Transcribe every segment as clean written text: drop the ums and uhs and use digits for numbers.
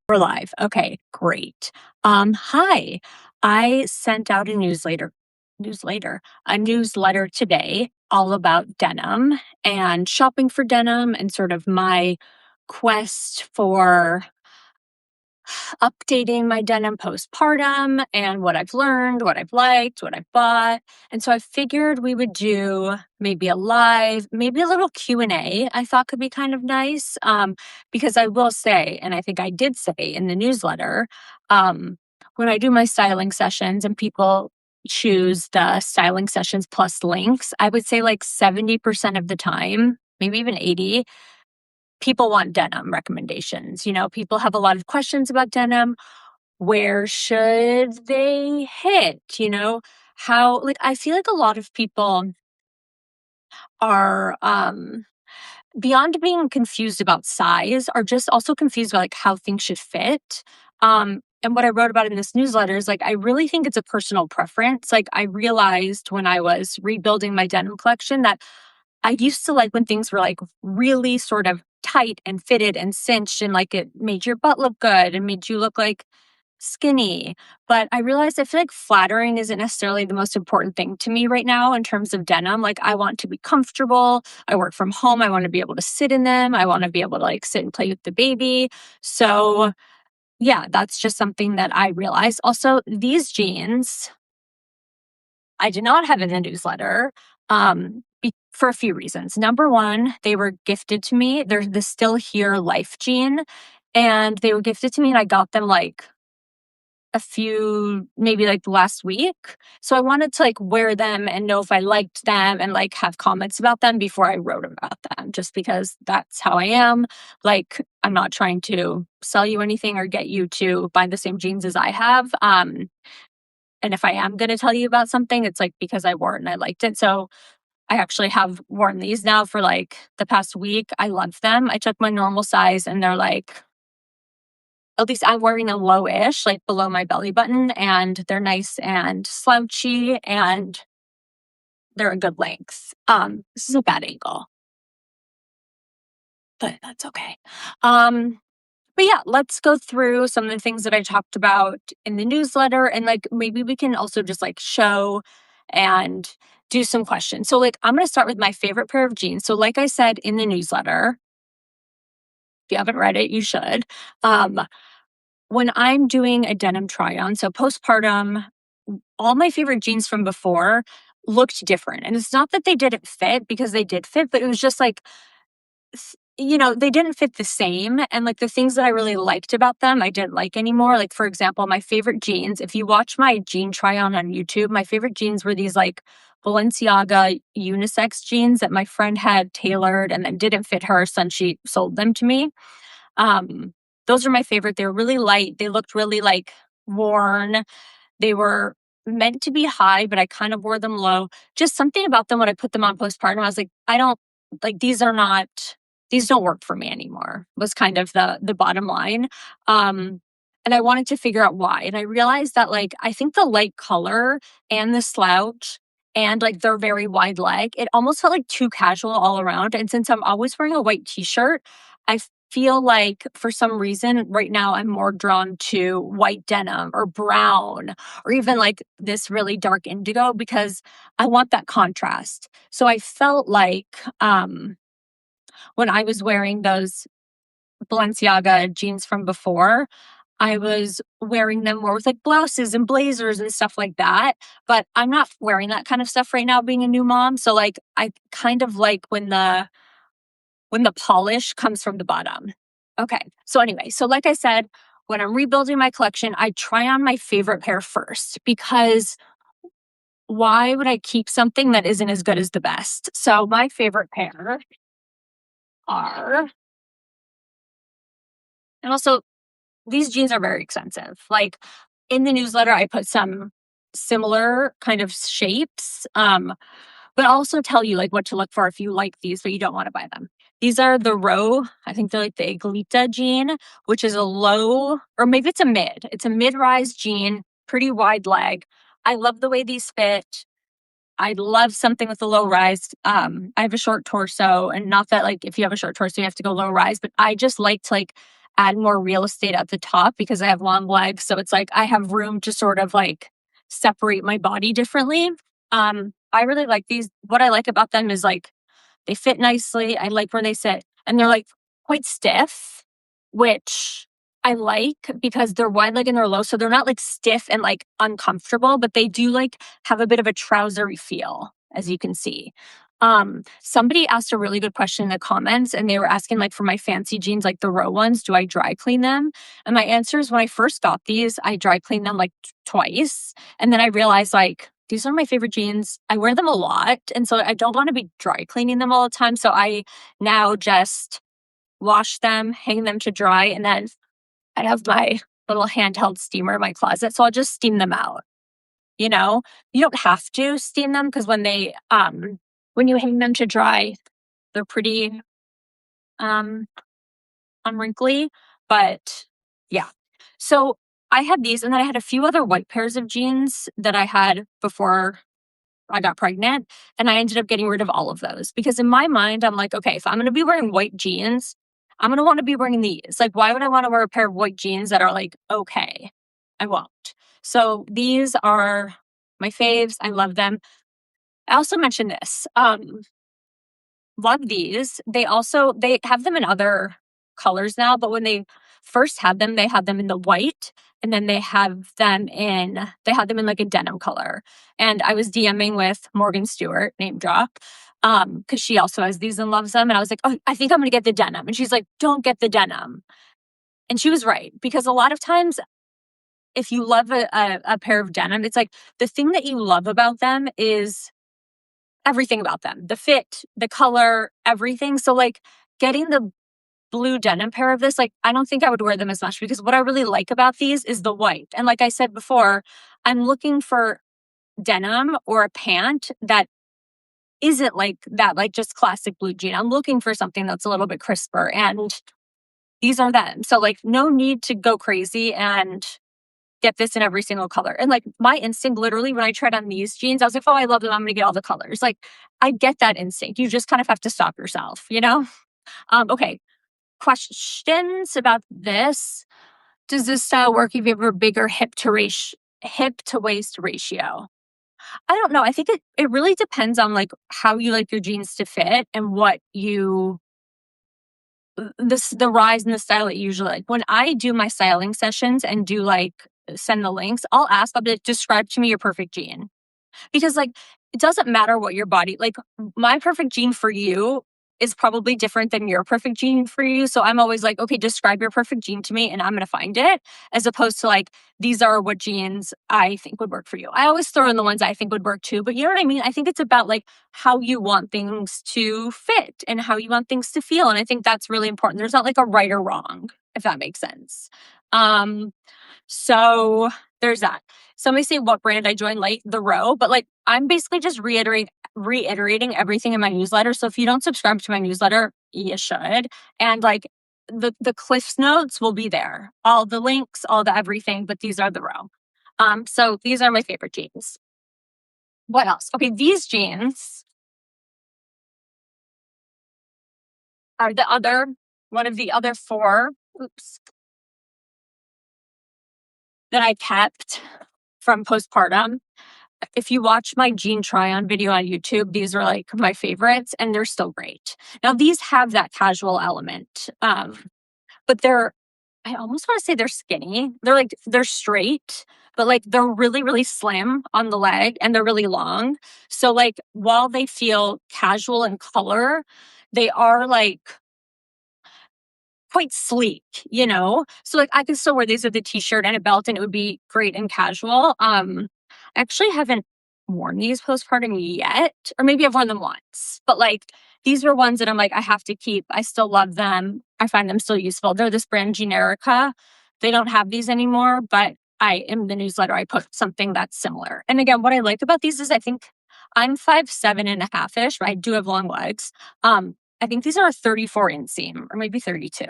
We're live. Okay, great. Hi. I sent out a newsletter today all about denim and shopping for denim and sort of my quest for updating my denim postpartum and what I've learned, what I've liked, what I've bought. And so I figured we would do maybe a live, maybe a little Q&A I thought could be kind of nice. Because I will say, and I think I did say in the newsletter, when I do my styling sessions and people choose the styling sessions plus links, I would say like 70% of the time, maybe even 80, people want denim recommendations. People have a lot of questions about denim. Where should they hit? How, like, I feel like a lot of people are, beyond being confused about size, are just also confused about like how things should fit. And what I wrote about in this newsletter is like, I really think it's a personal preference. Like, I realized when I was rebuilding my denim collection that I used to like when things were like really sort of tight and fitted and cinched and like it made your butt look good and made you look like skinny. But I realized I feel like flattering isn't necessarily the most important thing to me right now in terms of denim. Like, I want to be comfortable. I work from home. I want to be able to sit in them. I want to be able to like sit and play with the baby. So yeah, that's just something that I realized. Also, these jeans, I did not have in the newsletter for a few reasons. Number one, they were gifted to me. They're the Still Here Life jean, and they were gifted to me, and I got them like a few, maybe like last week. So I wanted to like wear them and know if I liked them and like have comments about them before I wrote about them, just because that's how I am. Like, I'm not trying to sell you anything or get you to buy the same jeans as I have. And if I am going to tell you about something, it's like because I wore it and I liked it. So I actually have worn these now for like the past week. I love them. I took my normal size and they're like, at least I'm wearing them low-ish, like below my belly button, and they're nice and slouchy and they're a good length. This is a bad angle, but that's okay. But yeah, let's go through some of the things that I talked about in the newsletter, and like maybe we can also just like show and do some questions. So like I'm going to start with my favorite pair of jeans. So like I said in the newsletter, if you haven't read it, you should. When I'm doing a denim try on, so postpartum, all my favorite jeans from before looked different. And it's not that they didn't fit, because they did fit, but it was just like, they didn't fit the same. And like the things that I really liked about them, I didn't like anymore. Like, for example, my favorite jeans, if you watch my jean try on YouTube, my favorite jeans were these like Balenciaga unisex jeans that my friend had tailored and then didn't fit her, so she sold them to me. Those are my favorite. They were really light. They looked really like worn. They were meant to be high, but I kind of wore them low. Just something about them when I put them on postpartum, I was like, I don't like these don't work for me anymore, was kind of the bottom line. And I wanted to figure out why. And I realized that like I think the light color and the slouch and like their very wide leg, it almost felt like too casual all around. And since I'm always wearing a white t-shirt, I feel like for some reason right now I'm more drawn to white denim or brown or even like this really dark indigo, because I want that contrast. So I felt like when I was wearing those Balenciaga jeans from before, I was wearing them more with like blouses and blazers and stuff like that. But I'm not wearing that kind of stuff right now being a new mom. So like I kind of like when the polish comes from the bottom. Okay. So anyway, so like I said, when I'm rebuilding my collection, I try on my favorite pair first, because why would I keep something that isn't as good as the best? So my favorite pair are, and also these jeans are very expensive. Like in the newsletter, I put some similar kind of shapes, but I'll also tell you like what to look for if you like these, but you don't want to buy them. These are the Row, I think they're like the Iglita jean, which is a low, or maybe it's a mid. It's a mid-rise jean, pretty wide leg. I love the way these fit. I love something with a low rise. I have a short torso, and not that like if you have a short torso, you have to go low rise, but I just liked like add more real estate at the top because I have long legs. So it's like I have room to sort of like separate my body differently. I really like these. What I like about them is like they fit nicely. I like where they sit, and they're like quite stiff, which I like because they're wide leg and they're low. So they're not like stiff and like uncomfortable, but they do like have a bit of a trousery feel, as you can see. Somebody asked a really good question in the comments, and they were asking like for my fancy jeans, like the row ones, do I dry clean them? And my answer is when I first got these, I dry cleaned them like twice. And then I realized like these are my favorite jeans. I wear them a lot. And so I don't want to be dry cleaning them all the time. So I now just wash them, hang them to dry, and then I have my little handheld steamer in my closet. So I'll just steam them out. You know, you don't have to steam them because when you hang them to dry, they're pretty unwrinkly. But yeah. So I had these, and then I had a few other white pairs of jeans that I had before I got pregnant, and I ended up getting rid of all of those because in my mind, I'm like, okay, if I'm going to be wearing white jeans, I'm going to want to be wearing these. Like, why would I want to wear a pair of white jeans that are like, okay, I won't. So these are my faves. I love them. I also mentioned this. Love these. They have them in other colors now, but when they first had them, they had them in the white, and then they had them in like a denim color. And I was DMing with Morgan Stewart, name drop, because she also has these and loves them. And I was like, oh, I think I'm gonna get the denim. And she's like, don't get the denim. And she was right, because a lot of times if you love a pair of denim, it's like the thing that you love about them is everything about them, the fit, the color, everything. So like getting the blue denim pair of this, like I don't think I would wear them as much because what I really like about these is the white. And like I said before, I'm looking for denim or a pant that isn't like that, like just classic blue jean. I'm looking for something that's a little bit crisper, and these are them. So like no need to go crazy and get this in every single color. And like my instinct, literally, when I tried on these jeans, I was like, oh, I love them. I'm going to get all the colors. Like I get that instinct. You just kind of have to stop yourself, you know? Okay. Questions about this. Does this style work if you have a bigger hip to waist ratio? I don't know. I think it really depends on like how you like your jeans to fit and what you the rise in the style that you usually like. When I do my styling sessions and do like send the links, I'll be like, describe to me your perfect jean. Because like it doesn't matter what your body, like my perfect jean for you is probably different than your perfect jean for you. So I'm always like, okay, describe your perfect jean to me and I'm going to find it, as opposed to like, these are what jeans I think would work for you. I always throw in the ones I think would work too, but you know what I mean? I think it's about like how you want things to fit and how you want things to feel. And I think that's really important. There's not like a right or wrong, if that makes sense. So there's that. Somebody say what brand I joined late, the row, but like I'm basically just reiterating everything in my newsletter. So if you don't subscribe to my newsletter, you should. And like the Cliffs notes will be there. All the links, all the everything, but these are the row. So these are my favorite jeans. What else? Okay, these jeans are one of the other four. Oops. That I kept from postpartum. If you watch my jean try on video on YouTube, these are like my favorites and they're still great. Now these have that casual element, but I almost want to say they're skinny. They're straight, but like they're really, really slim on the leg and they're really long. So like while they feel casual in color, they are like quite sleek, you know? So like I could still wear these with a t-shirt and a belt and it would be great and casual. I actually haven't worn these postpartum yet, or maybe I've worn them once, but like these were ones that I'm like, I have to keep. I still love them. I find them still useful. They're this brand Generica. They don't have these anymore, but in the newsletter, I put something that's similar. And again, what I like about these is I think I'm 5'7.5-ish, but I do have long legs. I think these are a 34 inseam or maybe 32.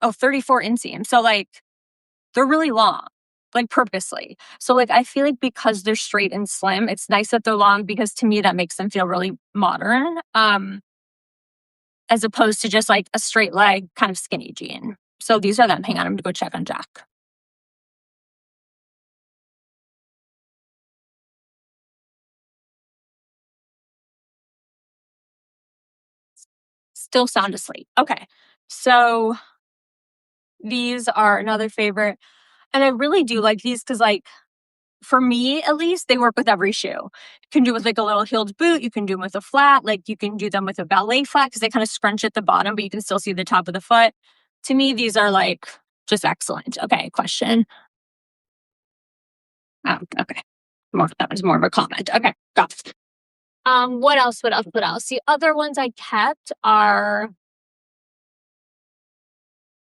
Oh, 34 inseam. So like they're really long, like purposely. So like I feel like because they're straight and slim, it's nice that they're long because to me that makes them feel really modern, as opposed to just like a straight leg kind of skinny jean. So these are them. Hang on, I'm gonna go check on Jack. Still sound asleep. Okay. So these are another favorite. And I really do like these because, like, for me at least, they work with every shoe. You can do with like a little heeled boot. You can do them with a flat. Like you can do them with a ballet flat because they kind of scrunch at the bottom, but you can still see the top of the foot. To me, these are like just excellent. Okay, question. Oh, okay. That was more of a comment. Okay, got it. What else? What else? What else? The other ones I kept are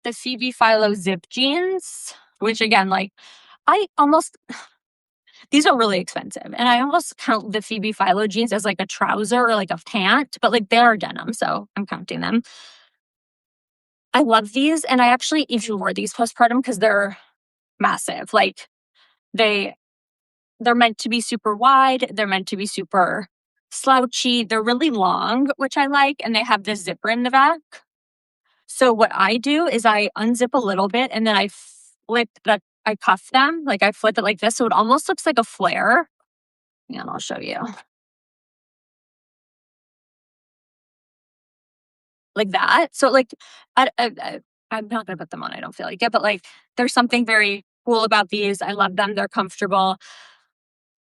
the Phoebe Philo zip jeans, which again, like I almost these are really expensive. And I almost count the Phoebe Philo jeans as like a trouser or like a pant, but like they are denim, so I'm counting them. I love these. And I actually even wore these postpartum because they're massive. Like they're meant to be super wide. They're meant to be super slouchy. They're really long, which I like. And they have this zipper in the back. So what I do is I unzip a little bit and then I cuff them. Like I flip it like this. So it almost looks like a flare. And I'll show you. Like that. So like I'm not gonna put them on. I don't feel like it, but like there's something very cool about these. I love them. They're comfortable.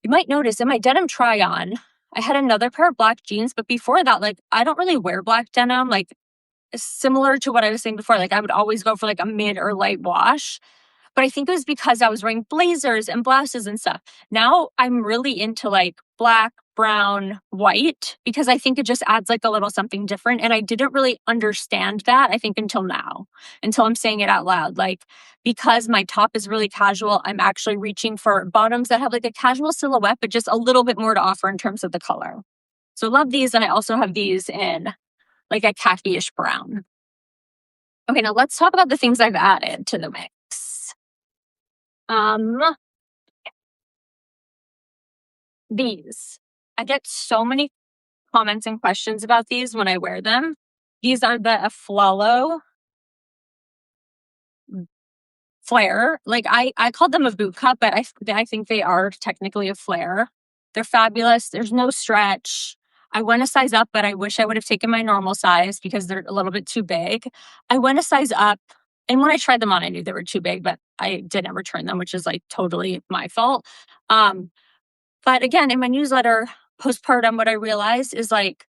You might notice in my denim try on, I had another pair of black jeans, but before that, like I don't really wear black denim. Like similar to what I was saying before, like I would always go for like a mid or light wash. But I think it was because I was wearing blazers and blouses and stuff. Now I'm really into like black, brown, white, because I think it just adds like a little something different. And I didn't really understand that, I think, until now, until I'm saying it out loud. Like, because my top is really casual, I'm actually reaching for bottoms that have like a casual silhouette, but just a little bit more to offer in terms of the color. So love these. And I also have these in like a khaki-ish brown. Okay, now let's talk about the things I've added to the mix. These. I get so many comments and questions about these when I wear them. These are the Aflalo flare. Like I called them a boot cut, but I think they are technically a flare. They're fabulous. There's no stretch. I went a size up, but I wish I would have taken my normal size because they're a little bit too big. I went a size up, and when I tried them on, I knew they were too big, but I didn't return them, which is like totally my fault. But again, in my newsletter, postpartum, what I realized is like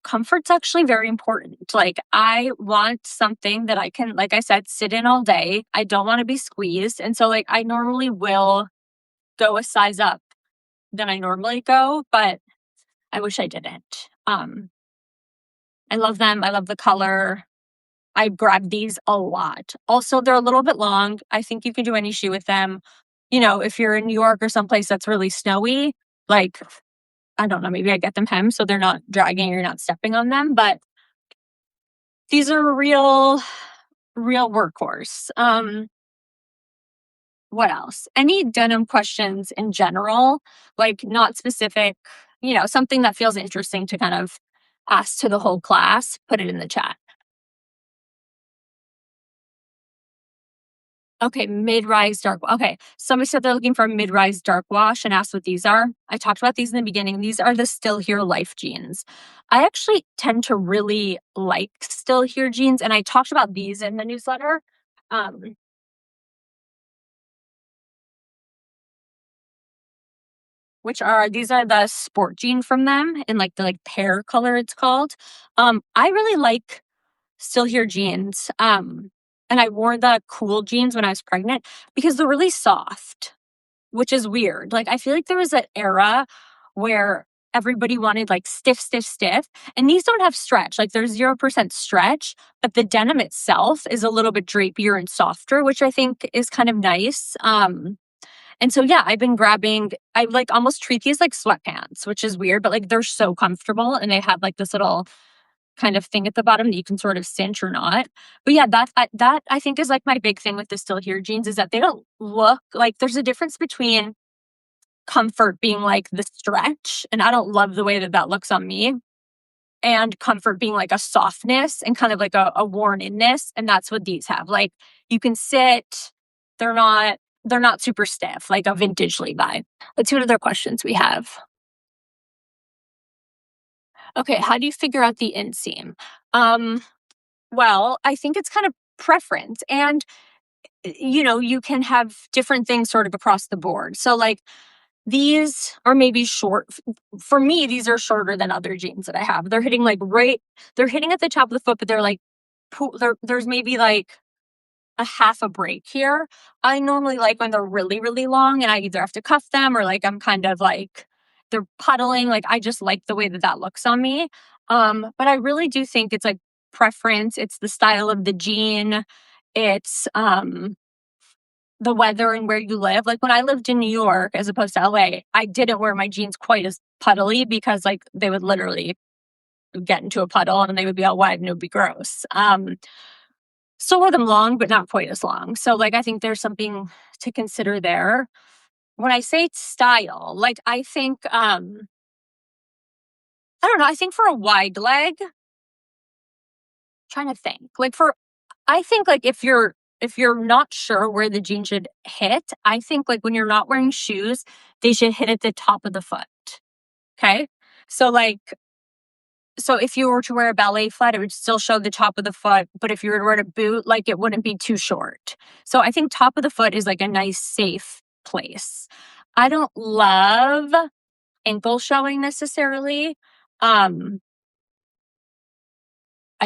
comfort's actually very important. Like I want something that I can, like I said, sit in all day. I don't want to be squeezed. And so like I normally will go a size up than I normally go, but I wish I didn't. I love them. I love the color. I grab these a lot. Also, they're a little bit long. I think you can do any shoe with them. You know, if you're in New York or someplace that's really snowy, like I don't know, maybe I get them hemmed so they're not dragging or you're not stepping on them, but these are a real workhorse. What else? Any denim questions in general, like not specific, something that feels interesting to kind of ask to the whole class, put it in the chat. Okay, mid-rise dark. Okay, somebody said they're looking for a mid-rise dark wash and asked what these are. I talked about these in the beginning. These are the Still Here Life jeans. I actually tend to really like Still Here jeans, and I talked about these in the newsletter. These are the sport jean from them in like the pear color it's called. I really like Still Here jeans. And I wore the cool jeans when I was pregnant because they're really soft, which is weird. Like, I feel like there was an era where everybody wanted like stiff, stiff, stiff. And these don't have stretch. Like, there's 0% stretch, but the denim itself is a little bit drapier and softer, which I think is kind of nice. And so, yeah, I've been grabbing, I like almost treat these like sweatpants, which is weird, but like they're so comfortable and they have like this little kind of thing at the bottom that you can sort of cinch or not. But yeah, that I think is like my big thing with the Still Here jeans is that they don't look like there's a difference between comfort being like the stretch. And I don't love the way that looks on me. and comfort being like a softness and kind of like a worn-inness, and that's what these have. Like, you can sit, they're not super stiff, like a vintage Levi. Let's see what other questions we have. Okay, how do you figure out the inseam? Well, I think it's kind of preference, and you can have different things sort of across the board. So like, these are maybe short. For me, these are shorter than other jeans that I have. They're hitting like they're hitting at the top of the foot, but they're like, there's maybe like a half a break here. I normally like when they're really, really long and I either have to cuff them or like I'm kind of like they're puddling. Like, I just like the way that that looks on me. But I really do think it's like preference. It's the style of the jean. It's the weather and where you live. Like, when I lived in New York as opposed to LA, I didn't wear my jeans quite as puddly because like they would literally get into a puddle and they would be all wet and it would be gross. Still wore them long, but not quite as long. So like, I think there's something to consider there. When I say style, like, I think I don't know, I think for a wide leg, trying to think. Like, I think like if you're not sure where the jean should hit, I think like when you're not wearing shoes, they should hit at the top of the foot. Okay? So like, so if you were to wear a ballet flat, it would still show the top of the foot, but if you were to wear a boot, like, it wouldn't be too short. So I think top of the foot is like a nice safe place. I don't love ankle showing necessarily. I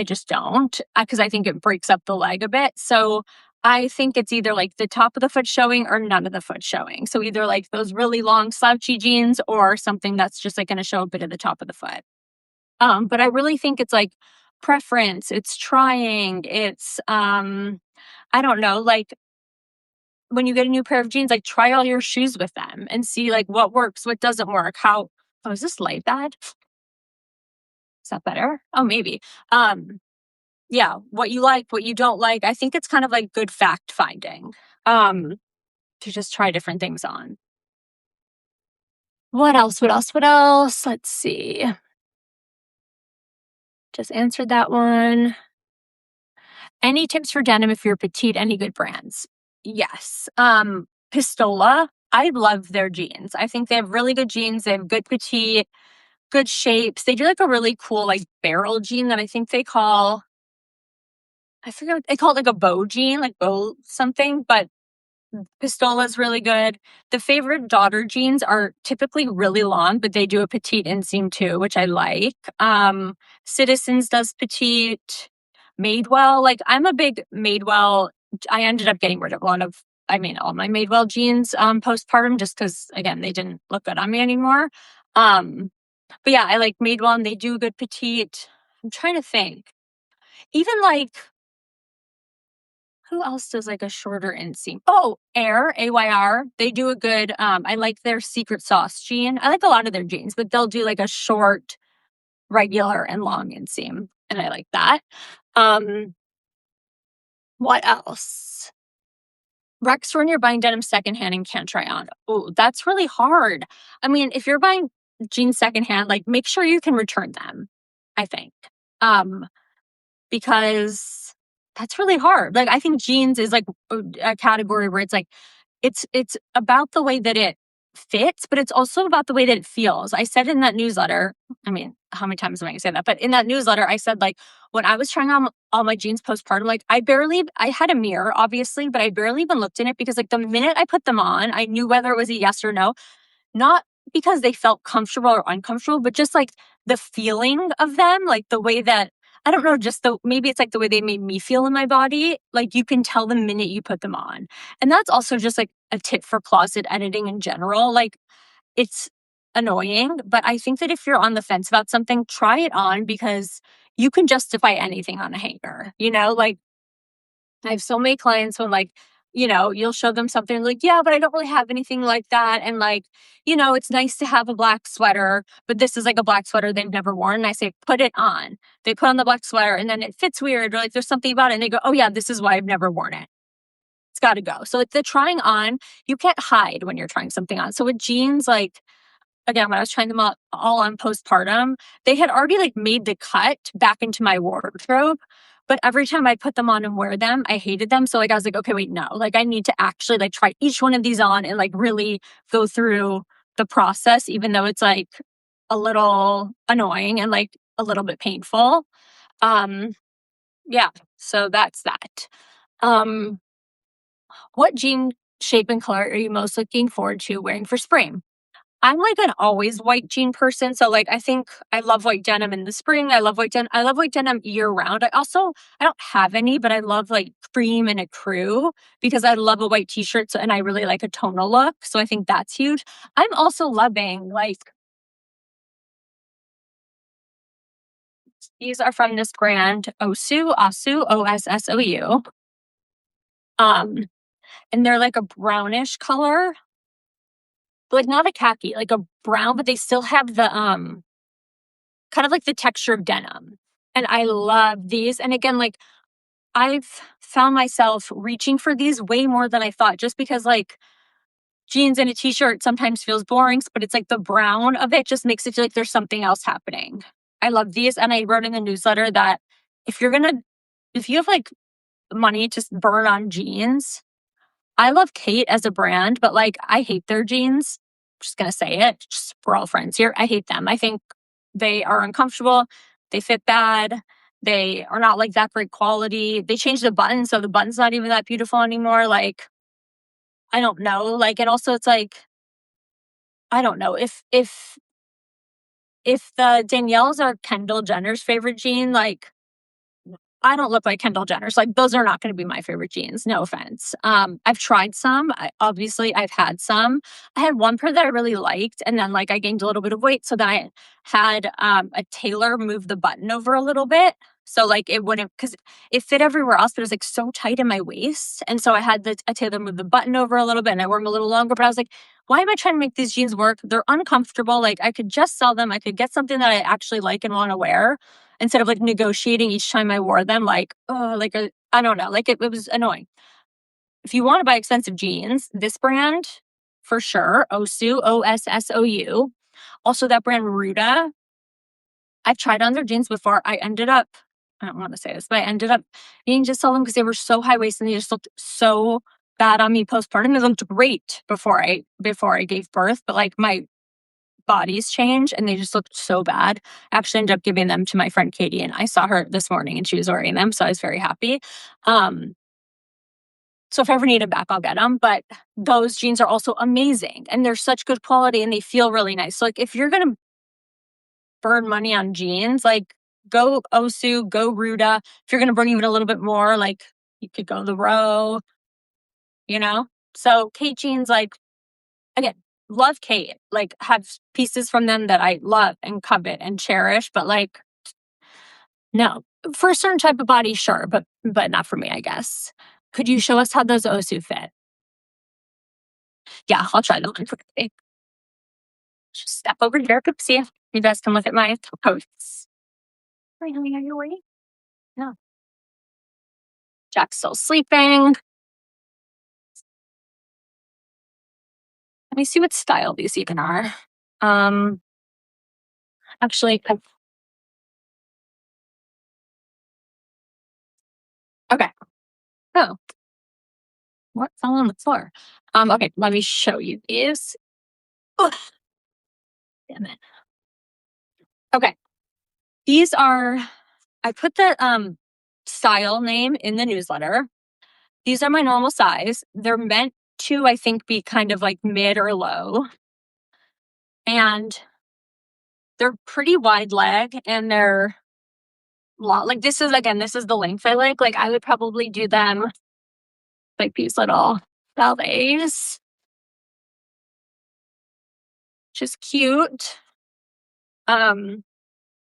just don't, because I think it breaks up the leg a bit. So I think it's either like the top of the foot showing or none of the foot showing. So either like those really long slouchy jeans or something that's just like going to show a bit of the top of the foot. But I really think it's like preference, it's trying, it's I don't know, like, when you get a new pair of jeans, like, try all your shoes with them and see like what works, what doesn't work, how oh, is this light bad? Is that better? Oh, maybe. Yeah, what you like, what you don't like. I think it's kind of like good fact finding. Um, to just try different things on. What else? What else? What else? Let's see. Just answered that one. Any tips for denim if you're petite? Any good brands? Yes. Pistola. I love their jeans. I think they have really good jeans. They have good petite, good shapes. They do like a really cool like barrel jean that I think they call, I forget what they call it, like a bow jean, like bow something, but Pistola is really good. The favorite daughter jeans are typically really long, but they do a petite inseam too, which I like. Citizens does petite. Madewell, like, I'm a big Madewell. I ended up getting rid of all my Madewell jeans postpartum just because, again, they didn't look good on me anymore. But yeah, I like Madewell and they do a good petite. I'm trying to think. Even like, who else does like a shorter inseam? Oh, Ayr. They do a good, I like their secret sauce jean. I like a lot of their jeans, but they'll do like a short, regular, and long inseam. And I like that. What else? Rex, when you're buying denim secondhand and can't try on. Oh, that's really hard. I mean, if you're buying jeans secondhand, like, make sure you can return them, I think. Because that's really hard. Like, I think jeans is like a category where it's like, it's about the way that it fits, but it's also about the way that it feels. I said in that newsletter, I mean, how many times am I going to say that? But in that newsletter, I said, like, when I was trying on all my jeans postpartum, like, I had a mirror, obviously, but I barely even looked in it because, like, the minute I put them on, I knew whether it was a yes or no. Not because they felt comfortable or uncomfortable, but just like the feeling of them, like the way that, I don't know, maybe it's like the way they made me feel in my body. Like, you can tell the minute you put them on. And that's also just like a tip for closet editing in general. Like, it's annoying, but I think that if you're on the fence about something, try it on because you can justify anything on a hanger, like, I have so many clients when, like, you'll show them something like, yeah, but I don't really have anything like that. And like, it's nice to have a black sweater, but this is like a black sweater they've never worn. And I say, put it on. They put on the black sweater and then it fits weird, or like there's something about it. And they go, oh yeah, this is why I've never worn it. It's got to go. So like the trying on, you can't hide when you're trying something on. So with jeans, like, again, when I was trying them all on postpartum, they had already like made the cut back into my wardrobe. But every time I put them on and wear them, I hated them. So like I was like, okay, wait, no. Like I need to actually like try each one of these on and like really go through the process, even though it's like a little annoying and like a little bit painful. Um, yeah, so that's that. Um, what jean shape and color are you most looking forward to wearing for spring? I'm like an always white jean person. So like I think I love white denim in the spring. I love white denim year round. I don't have any, but I love like cream and a crew because I love a white t-shirt and I really like a tonal look. So I think that's huge. I'm also loving like these are from this brand Osu, Ossou. Um, and they're like a brownish color, but like not a khaki, like a brown, but they still have the kind of like the texture of denim. And I love these. And again, like I've found myself reaching for these way more than I thought, just because like jeans and a t-shirt sometimes feels boring, but it's like the brown of it just makes it feel like there's something else happening. I love these. And I wrote in the newsletter that if you have like money to burn on jeans, I love Kate as a brand, but like I hate their jeans. I'm just gonna say it, just we're all friends here. I hate them. I think they are uncomfortable. They fit bad. They are not like that great quality. They changed the button, so the button's not even that beautiful anymore. Like, I don't know. Like, and also it's like, I don't know if the Danielles are Kendall Jenner's favorite jean, like I don't look like Kendall Jenner's. Like those are not going to be my favorite jeans. No offense. I've tried some. Obviously, I've had some. I had one pair that I really liked, and then like I gained a little bit of weight, so then I had a tailor move the button over a little bit, so like it wouldn't because it fit everywhere else, but it was like so tight in my waist, and so I had a tailor move the button over a little bit, and I wore them a little longer. But I was like, why am I trying to make these jeans work? They're uncomfortable. Like I could just sell them. I could get something that I actually like and want to wear instead of like negotiating each time I wore them, like, oh, like, I don't know, like it was annoying. If you want to buy expensive jeans, this brand for sure, Ossou. Also, that brand Ruda. I've tried on their jeans before. I don't want to say this, but I ended up needing to sell them because they were so high waist and they just looked so bad on me postpartum. They looked great before I gave birth, but like my bodies change and they just looked so bad. I actually ended up giving them to my friend Katie, and I saw her this morning and she was wearing them, so I was very happy. So if I ever need them back, I'll get them. But those jeans are also amazing and they're such good quality and they feel really nice. So like if you're gonna burn money on jeans, like go Osu, go Ruda. If you're gonna burn even a little bit more, like you could go the Row, you know? So Kate jeans, like again, love Kate, like have pieces from them that I love and covet and cherish, but like no. For a certain type of body, sure, but not for me, I guess. Could you show us how those Osu fit? Yeah, I'll try them on quickly. Just step over here, see if you guys can look at my posts. Right, honey, are you awake? No. Jack's still sleeping. Let me see what style these even are. Actually, okay. Oh, what fell on the floor? Okay, let me show you these. Ugh, damn it. Okay, these are. I put the style name in the newsletter. These are my normal size. They're meant to, I think, be kind of like mid or low. And they're pretty wide leg and they're long. Like this is the length I like. Like I would probably do them like these little ballets. Which is cute.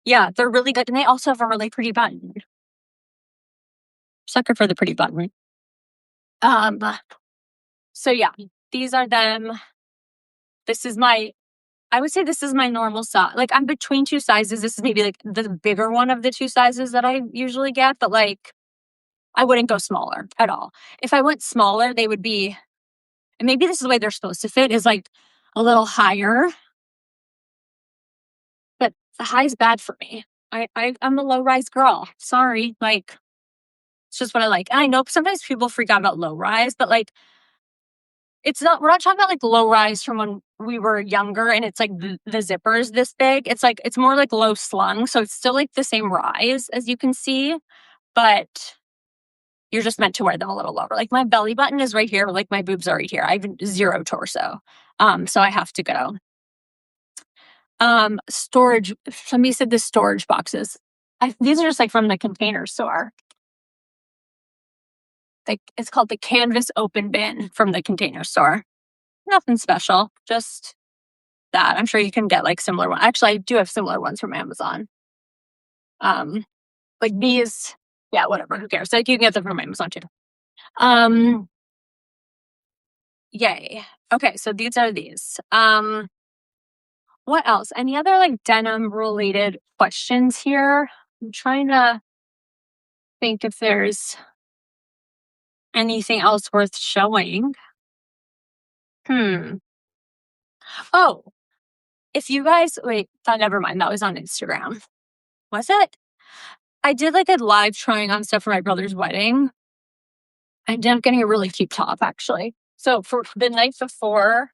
Yeah, they're really good. And they also have a really pretty button. Sucker for the pretty button. Um, so yeah, these are them. I would say this is my normal size. Like I'm between two sizes. This is maybe like the bigger one of the two sizes that I usually get, but like I wouldn't go smaller at all. If I went smaller, they would be, and maybe this is the way they're supposed to fit, is like a little higher. The high is bad for me. I'm a low rise girl. Sorry. Like, it's just what I like. And I know sometimes people freak out about low rise, but like, we're not talking about like low rise from when we were younger and it's like the zipper's this big. It's like, it's more like low slung. So it's still like the same rise as you can see, but you're just meant to wear them a little lower. Like my belly button is right here, like my boobs are right here. I have 0 torso. So I have to go. Storage. Somebody said the storage boxes. These are just like from the Container Store. Like it's called the Canvas Open Bin from the Container Store. Nothing special, just that. I'm sure you can get like similar ones. Actually, I do have similar ones from Amazon. Like these, yeah, whatever. Who cares? Like you can get them from Amazon too. Yay. Okay, so these are these. What else? Any other like denim related questions here? I'm trying to think if there's anything else worth showing. Oh, if you guys never mind. That was on Instagram. Was it? I did like a live trying on stuff for my brother's wedding. I ended up getting a really cute top actually. So for the night before,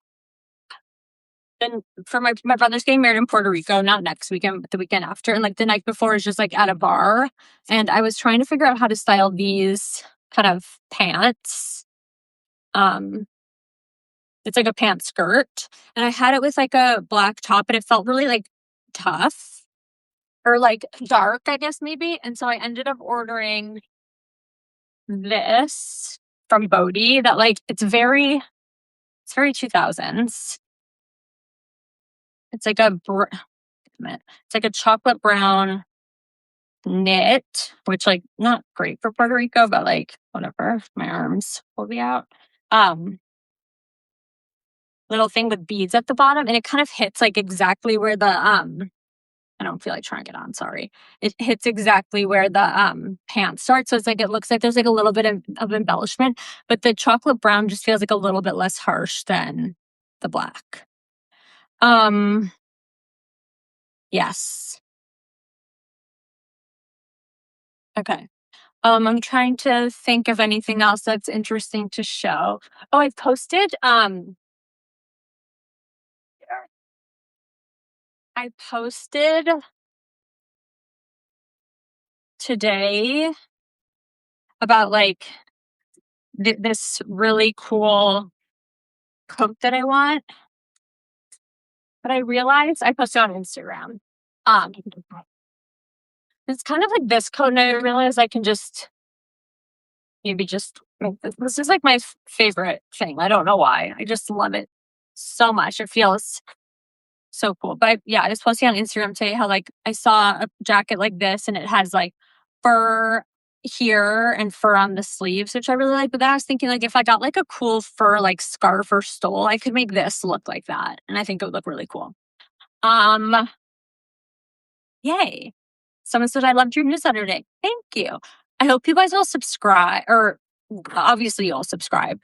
then for my brother's getting married in Puerto Rico, not next weekend, but the weekend after. And like the night before is just like at a bar. And I was trying to figure out how to style these kind of pants. It's like a pant skirt. And I had it with like a black top, and it felt really like tough or like dark, I guess maybe. And so I ended up ordering this from Bodhi that like it's very 2000s. It's like it's like a chocolate brown knit, which like not great for Puerto Rico, but like whatever. My arms will be out. Little thing with beads at the bottom, and it kind of hits like exactly where the I don't feel like trying it on, sorry. It hits exactly where the pants start. So it's like it looks like there's like a little bit of embellishment, but the chocolate brown just feels like a little bit less harsh than the black. Yes. Okay. I'm trying to think of anything else that's interesting to show. Oh, I posted today about like this really cool coat that I want. But I realized I posted on Instagram. It's kind of like this coat, and I realized I can just maybe just make this. This is like my favorite thing. I don't know why. I just love it so much. It feels so cool. But yeah, I was posting on Instagram today how like I saw a jacket like this, and it has like fur here and fur on the sleeves, which I really like. But then I was thinking like if I got like a cool fur like scarf or stole, I could make this look like that, and I think it would look really cool. Yay. Someone said, I loved your newsletter today. Thank you. I hope you guys all subscribe, or obviously you all subscribe.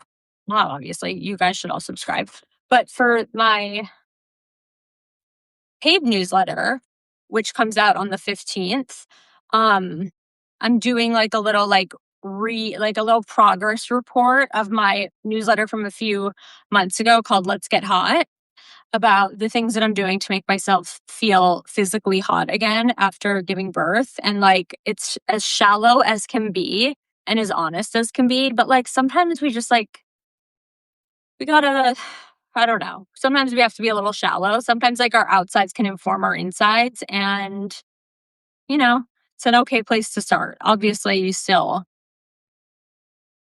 Well, obviously, you guys should all subscribe. But for my paid newsletter, which comes out on the 15th, I'm doing like a little like a little progress report of my newsletter from a few months ago called Let's Get Hot, about the things that I'm doing to make myself feel physically hot again after giving birth. And like, it's as shallow as can be and as honest as can be. But like, sometimes we just like, we gotta, I don't know. Sometimes we have to be a little shallow. Sometimes like our outsides can inform our insides. And, you know, it's an okay place to start. Obviously, you still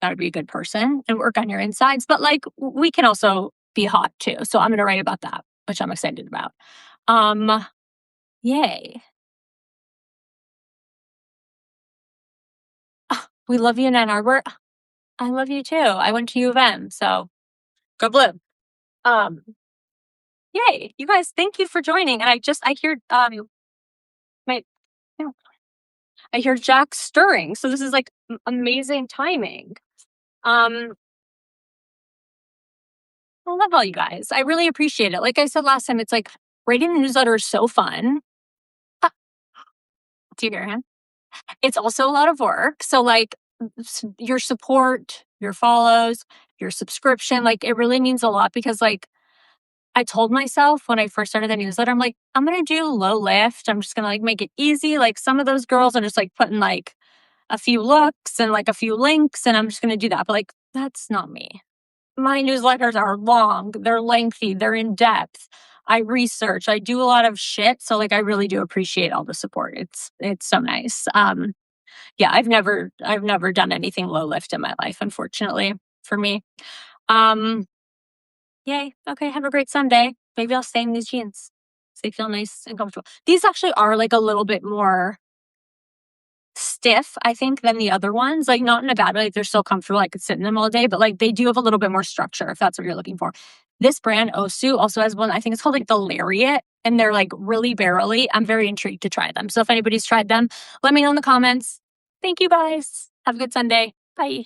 gotta be a good person and work on your insides. But like, we can also be hot too. So I'm gonna write about that, which I'm excited about. Yay. We love you in Ann Arbor. I love you too. I went to U of M, so go blue. Yay. You guys, thank you for joining. And I hear my I hear Jack stirring. So this is like amazing timing. I love all you guys. I really appreciate it. Like I said last time, it's like writing the newsletter is so fun. Do you hear him? It's also a lot of work. So, like, your support, your follows, your subscription, like, it really means a lot because, like, I told myself when I first started the newsletter, I'm like, I'm gonna do low lift. I'm just gonna like make it easy. Like some of those girls are just like putting like a few looks and like a few links, and I'm just gonna do that. But like, that's not me. My newsletters are long, they're lengthy, they're in depth. I research, I do a lot of shit. So like I really do appreciate all the support. It's so nice. Yeah, I've never done anything low lift in my life, unfortunately, for me. Um, Yay. Okay, have a great Sunday. Maybe I'll stay in these jeans. So they feel nice and comfortable. These actually are like a little bit more stiff, I think, than the other ones. Like not in a bad way. Like they're still comfortable. I could sit in them all day, but like they do have a little bit more structure if that's what you're looking for. This brand, Osu, also has one, I think it's called like the Lariat, and they're like really barrely. I'm very intrigued to try them. So if anybody's tried them, let me know in the comments. Thank you guys. Have a good Sunday. Bye.